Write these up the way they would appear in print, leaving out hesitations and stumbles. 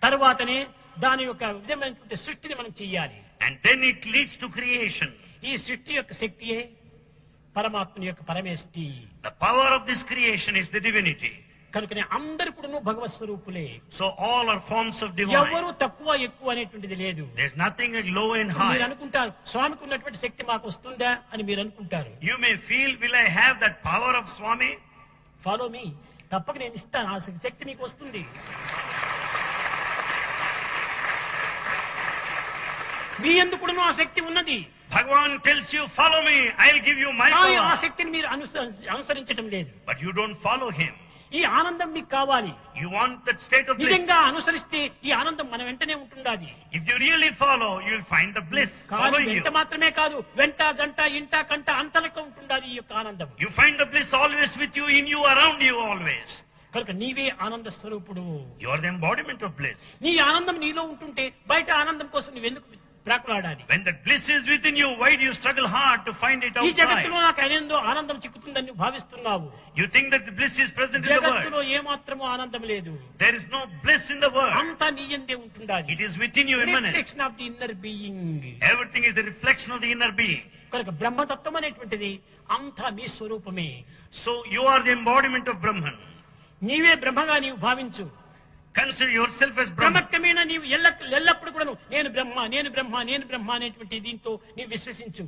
తరువాతనే దాని యొక్క విధమైనటువంటి సృష్టిని మనం చెయ్యాలి. And then it leads to creation. ఈ సృష్టి యొక్క శక్తియే పరమాత్మ యొక్క పరమేష్టి. The power of this creation is the divinity. కనుకనే అందరూ కూడా భగవత్ స్వరూపులే. So all are forms of divine. ఎవరు తక్కువ ఎక్కువ అనేటువంటిది లేదు. There's nothing like low and high. మీరు అనుకుంటారు స్వామికి ఉన్నటువంటి శక్తి మాకు వస్తుందా అని మీరు అనుకుంటారు. You may feel, will I have that power of Swami? Follow me, తప్పక నేను ఇస్తాను, ఆ శక్తి మీకు వస్తుంది. మీ ఎందుకు కూడా ఆ శక్తి ఉన్నది. Bhagavan tells you, follow me, I'll give you my power. ఆ శక్తిని మీరు అనుసరించడం లేదు. But you don't follow him. ఈ ఆనందం మీకు కావాలి. You want that state of bliss. నిజంగా అనుసరిస్తే ఈ ఆనందం మన వెంటనే ఉంటుండాది. If you really follow, you'll find the bliss following you. వెంట మాత్రమే కాదు, వెంట జంట ఇంట కంట అంతలకు ఉంటుండాది ఈ యొక్క ఆనందం. You find the bliss always with you, in you, around you always. కనుక నీవే ఆనంద స్వరూపుడు. You are the embodiment of bliss. నీ ఆనందం నీలో ఉంటుంటే బయట ఆనందం కోసం నువ్వెందుకు ప్రాకులాడాలి? When that bliss is within you, why do you struggle hard to find it ఈ outside? జగత్తులో నాకు అనేందో ఆనందం చిక్కుతుందని నువ్వు భావిస్తున్నావు. You think that the bliss is present in the world. జగత్తులో ఏ మాత్రము ఆనందం లేదు. There is no bliss in the world. అంతా నీయందే ఉంటుండాది. It is within you, immanent. Reflection of the inner being. Everything is the reflection of the inner being. కనుక బ్రహ్మతత్వం అనేటువంటిది అంతా నీ స్వరూపమే. So you are the embodiment of Brahman. నీవే బ్రహ్మగా నీవు భావించు. Consider yourself as Brahman. క్రమక్రమేణా నీవు ఎల్లప్పుడు కూడా నేను బ్రహ్మ నేను బ్రహ్మ నేను బ్రహ్మ అనేటువంటి దీంతో నీవు విశ్వసించు.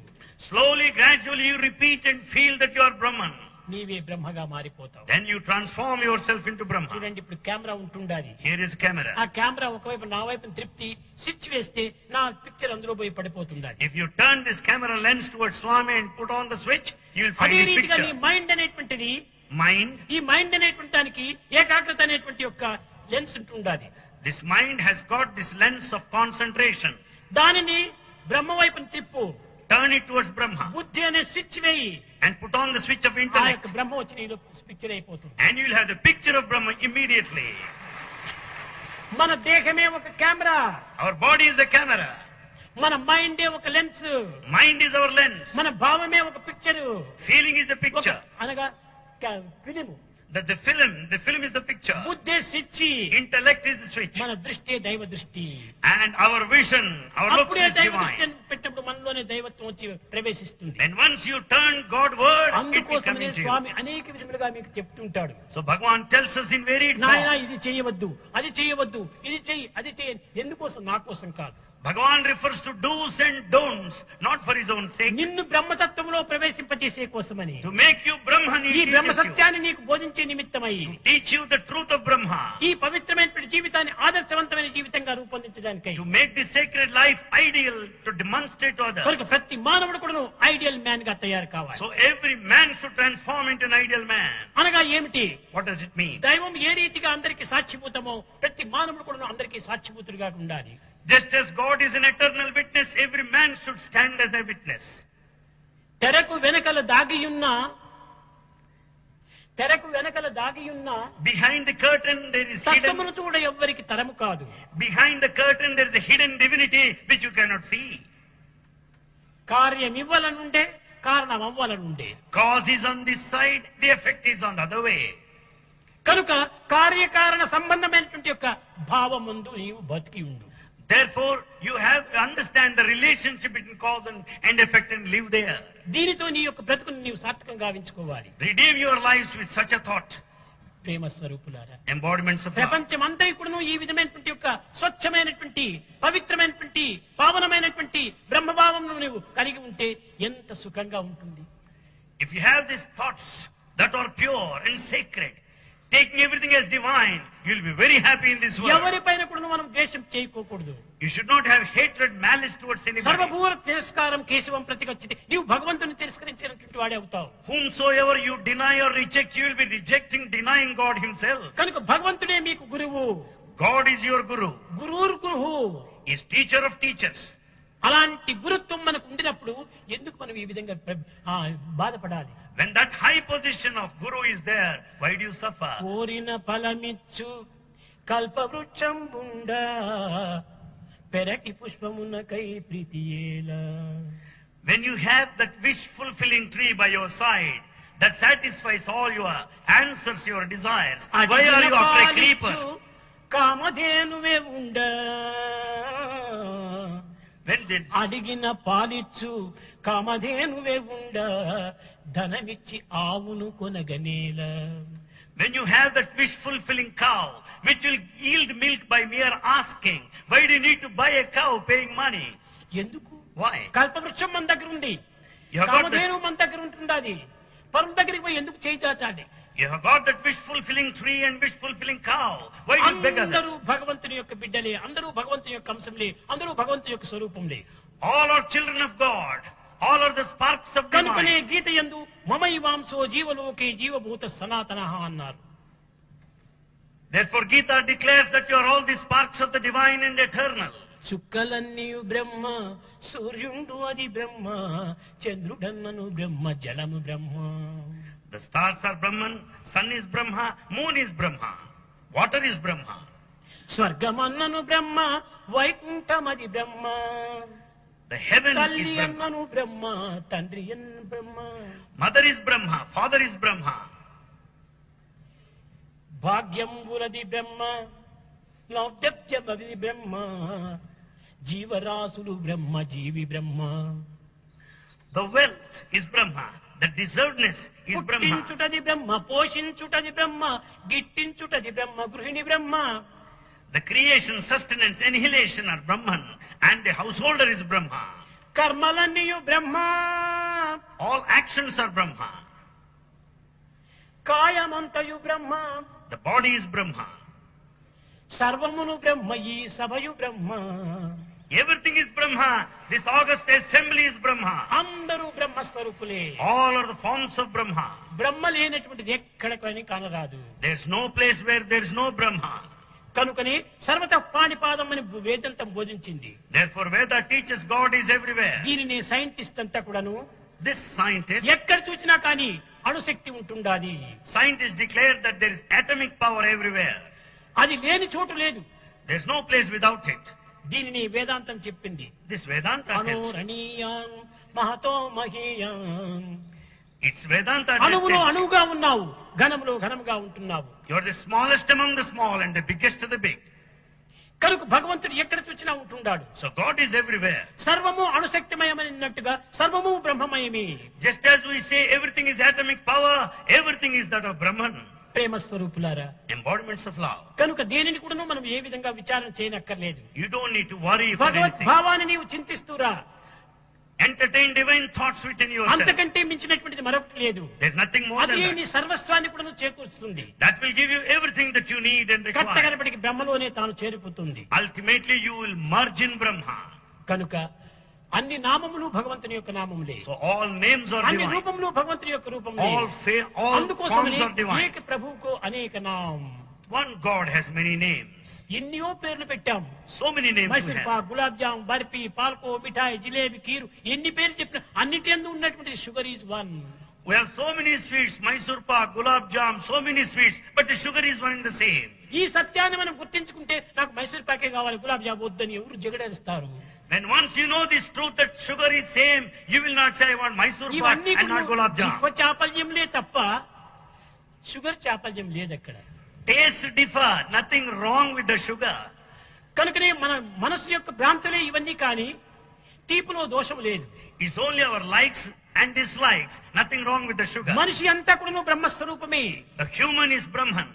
Slowly, gradually you repeat and feel that you are Brahman. నీవే బ్రహ్మగా మారిపోతావు. Then you transform yourself into Brahma. చూడండి, ఇప్పుడు కెమెరా ఉంటుండాలి. Here is camera. ఆ కెమెరా ఒకవైపు నా వైపు త్రిప్తి స్విచ్ వేస్తే నా పిక్చర్ అందులో పోయి పడిపోతుండాలి. If you turn this camera lens towards Swami and put on the switch, you will find అదే his రీతిగా నీ picture. మైండ్ అనేటువంటిది, Mind. ఈ మైండ్ అనేటువంటి దానికి ఏకాగ్రత అనేటువంటి యొక్క లెన్స్ ఉంటుండాలి. This mind has got this lens of concentration. దానిని బ్రహ్మ వైపు తిప్పు. Turn it towards Brahma. బుద్ధి అనే స్విచ్ వేయి. And put on the switch of ఆ intellect. యొక్క బ్రహ్మ వచ్చి నీలో పిక్చర్ అయిపోతుంది. And you will have the picture of Brahma immediately. మన దేహమే ఒక camera. Our body is a camera. మన మైండే ఒక lens. Mind is our lens. మన భావమే ఒక picture. Feeling is the picture. అనగా film. That the film is the picture. బుద్ధే switch. Intellect is the switch. మన దృష్టి దైవ దృష్టి. And our vision, our looks అప్పుడే is దైవ divine. దృష్టి పెట్టినప్పుడు మనలోనే దైవత్వం వచ్చి ప్రవేశిస్తుంది. And once you turn Godward, it will come అందుకోసమే into you. స్వామి అనేక విధములుగా మీకు చెప్తుంటాడు. So Bhagavan tells us in varied నాయనా forms. ఇది చేయవద్దు, అది చేయవద్దు, ఇది చెయ్యి, అది చెయ్యి. ఎందుకోసం? నా కోసం కాదు. Bhagavan refers to do's and don'ts, not for his own sake. నిన్ను బ్రహ్మతత్వంలో ప్రవేశింపజేసే కోసమని, To make you Brahman, ఈ he బ్రహ్మ teaches you. సత్యాన్ని నీకు బోధించే నిమిత్తమై, To teach you the truth of Brahma. ఈ పవిత్రమైన జీవితాన్ని ఆదర్శవంతమైన జీవితంగా రూపొందించడానికై, To make this sacred life ideal, to demonstrate to కనుక others. ప్రతి మానవుడు కూడా ఐడియల్ మ్యాన్ గా తయారు కావాలి. So every man should transform into an ideal man. అనగా ఏమిటి? What does it mean? దైవం ఏ రీతిగా అందరికి సాక్షిభూతమో ప్రతి మానవుడు కూడా అందరికి సాక్షిభూతుడిగా ఉండాలి. Just as God is an eternal witness, every man should stand as a witness. తెరకు వెనకల దాగియున్న Behind the curtain there is hidden. సత్యమును చూడ ఎవ్వరికి తరము కాదు. Behind the curtain there is a hidden divinity which you cannot see. కార్యం ఇవ్వాలనుండే, కారణం అవ్వాలనుండే. Cause is on this side, the effect is on the other way. కనుక కార్యకారణ సంబంధమైనటువంటి యొక్క భావముందు నీవు బతికి ఉండు. Therefore, you have to understand the relationship between cause and effect and live there. దీనితో నీ యొక్క బ్రతుకుని నీవు సార్థకంగా గావించుకోవాలి. Redeem your lives with such a thought. ప్రేమ స్వరూపులారా, Embodiments of love. ప్రపంచం అంతా ఇప్పుడు ఈ విధమైనటువంటి యొక్క స్వచ్ఛమైనటువంటి పవిత్రమైనటువంటి పావనమైనటువంటి బ్రహ్మభావం నువ్వు కలిగి ఉంటే ఎంత సుఖంగా ఉంటుంది. If you have these thoughts that are pure and sacred, taking everything as divine, you will be very happy in this world. ఎవరిపైన కూడా మనం ద్వేషం చేయకూడదు. You should not have hatred, malice towards anybody. సర్వభూత తిరస్కారం కేశవం ప్రతిగచ్చితే నీవు భగవంతుని తిరస్కరించినటువంటి వాడే అవుతావు. Whomsoever you deny or reject, you will be rejecting, denying God himself. కనుక భగవంతుడే మీకు గురువు. God is your guru. గురువుర్ గురువు. He is teacher of teachers. అలాంటి గురుత్వం మనకు ఉండినప్పుడు ఎందుకు మనం ఈ విధంగా బాధపడాలి? When that high position of guru is there, why do you suffer? కోరిన ఫలమిచ్చు కల్పవృక్షం బుండా పెరటి పుష్పమునకై ప్రీతియేలా. When you have that wish fulfilling tree by your side that satisfies all your answers, your desires, why are you after a creeper? కామధేనువే ఉండ When this, అడిగిన పాలిచ్చు కామధేనువే ఉండ ధనమిచ్చి ఆవును కొనగనేల. when you have that wish-fulfilling cow, which will yield milk by mere asking, why do you need to buy a cow paying money? ఎందుకు? Why? కల్పవృక్షం మన దగ్గర ఉంది, You have got Kamadhenu that, మన దగ్గర ఉంటుండాది. పరుల దగ్గరికి పోయి ఎందుకు చేయి చాచాలి? you have got that wish-fulfilling tree and wish-fulfilling cow. Why do you beg అందరూ others? భగవంతుని యొక్క బిడ్డలే, అందరూ భగవంతుని యొక్క అంశంలే, అందరూ భగవంతుని యొక్క స్వరూపంలే. All are children of God. All are the sparks of కనుకనే divine. గీత యందు మమైవాంసో జీవలోకే జీవభూత సనాతనః అన్నారు. Therefore Gita declares that you are all the sparks of the divine and eternal. చుక్కలన్నీయు బ్రహ్మ, సూర్యుండు అది బ్రహ్మ, చంద్రుడన్నను బ్రహ్మ, జలము బ్రహ్మ. The stars are Brahman, sun is Brahma, moon is Brahma, water is Brahma. స్వర్గమన్నను Brahma, వైకుంఠమది Brahma, The heaven is తల్లి Brahma. అన్నను బ్రహ్మ, తండ్రి అన్న బ్రహ్మ. Mother is Brahma, father is Brahma. భాగ్యంబులది బ్రహ్మ, లౌక్యమది బ్రహ్మ, జీవరాశులు బ్రహ్మ, జీవి బ్రహ్మ. The wealth is Brahma, the deservedness is Brahma. పుట్టించుటది బ్రహ్మ, పోషించుటది బ్రహ్మ, గిట్టించుటది బ్రహ్మ, గృహిణి బ్రహ్మ. The creation, sustenance, annihilation are Brahman, and the householder is Brahma. కర్మలన్నీయు Brahma, All actions are Brahma. కాయమంతయు Brahma, The body is Brahma. సర్వమును బ్రహ్మ, ఈ సభయు బ్రహ్మ. Everything is Brahma. This august assembly is Brahma. అందరూ బ్రహ్మస్వరూపులే. All are the forms of Brahma. బ్రహ్మ లేనటువంటిది ఎక్కడ కానీ కానరాదు. There's no place where there's no Brahma. కనుకని సర్వత పాణిపాదం అని వేదంతం బోధించింది. Therefore Veda teaches God is everywhere. దీనిని సైంటిస్ట్ అంతా కూడాను This scientist, ఎక్కడ చూసినా కానీ అణుశక్తి ఉంటుండాది. scientists declare that there is atomic power everywhere. అది లేని చోటు లేదు. There's no place without it. దీనిని వేదాంతం చెప్పింది. This Vedanta tells. అణోరణీయాం Mahato మహీయాం. It's Vedanta that అణువులో tells you. అణువుగా ఉన్నావు, ఘనములో ఘనముగా ఉంటున్నావు. You're the smallest among the small and the biggest of the big. కనుక భగవంతుడు ఎక్కడ చూసినా ఉంటున్నాడు. So God is everywhere. సర్వము అణుశక్తిమయమైనట్టుగా సర్వము బ్రహ్మమయమే. Just as we say everything is atomic power, everything is that of Brahman. ప్రేమ స్వరూపులారా, Embodiments of love. కనుక దేనిని కూడాను మనం ఏ విధంగా విచారణ చేయనక్కర్లేదు. You don't need to worry for Bhagwat anything. భావాన్ని నీవు చింతిస్తూరా, Entertain divine thoughts within yourself. అంతకంటే మించినటువంటిది మరొకటి లేదు. There's nothing more అది than నీ that. సర్వస్వాన్ని కూడా చేకూరుస్తుంది. That will give you everything that you need and require. కట్టగనపటికి బ్రహ్మలోనే తాను చేరిపోతుంది. Ultimately you will merge in Brahma. కనుక అన్ని నామములు భగవంతుని యొక్క నామములే, So all names are అన్ని divine. రూపములు భగవంతుని యొక్క రూపములే. All అందుకోసమని forms are divine. ఏక ప్రభువుకు అనేక నామం. One God has many names. ఎన్నో పేర్లు పెట్టాం. So many names we Mysore have. Pak, gulab jam, barfi, పాల్కో, మిఠాయి, జిలేబీ, కీరు, ఎన్ని పేర్లు చెప్పినా అన్నిటి యందు ఉన్నటువంటి sugar is one. We have so many sweets, Mysore pak, gulab jam, so many sweets, but the sugar is one and the same. ఈ సత్యాన్ని మనం గుర్తించుకుంటే నాకు మైసూర్ పాకే కావాలి, గులాబ్ జామ్ వద్దని ఎవరు జగడేస్తారు. When once you know this truth that sugar is same, you will not say I want Mysore pak ఇవన్నీ and not gulab jam. జిహ్వ చాపల్యంలే తప్ప షుగర్ చాపల్యం లేదు అక్కడ. Taste differ, nothing wrong with the sugar. కనుకనే మన మనసు యొక్క భ్రాంతులే ఇవన్నీ, కానీ తీపులో దోషం లేదు. It's only our likes and dislikes, nothing wrong with the sugar. మనిషి అంతా కూడా బ్రహ్మస్వరూపమే. The human is Brahman.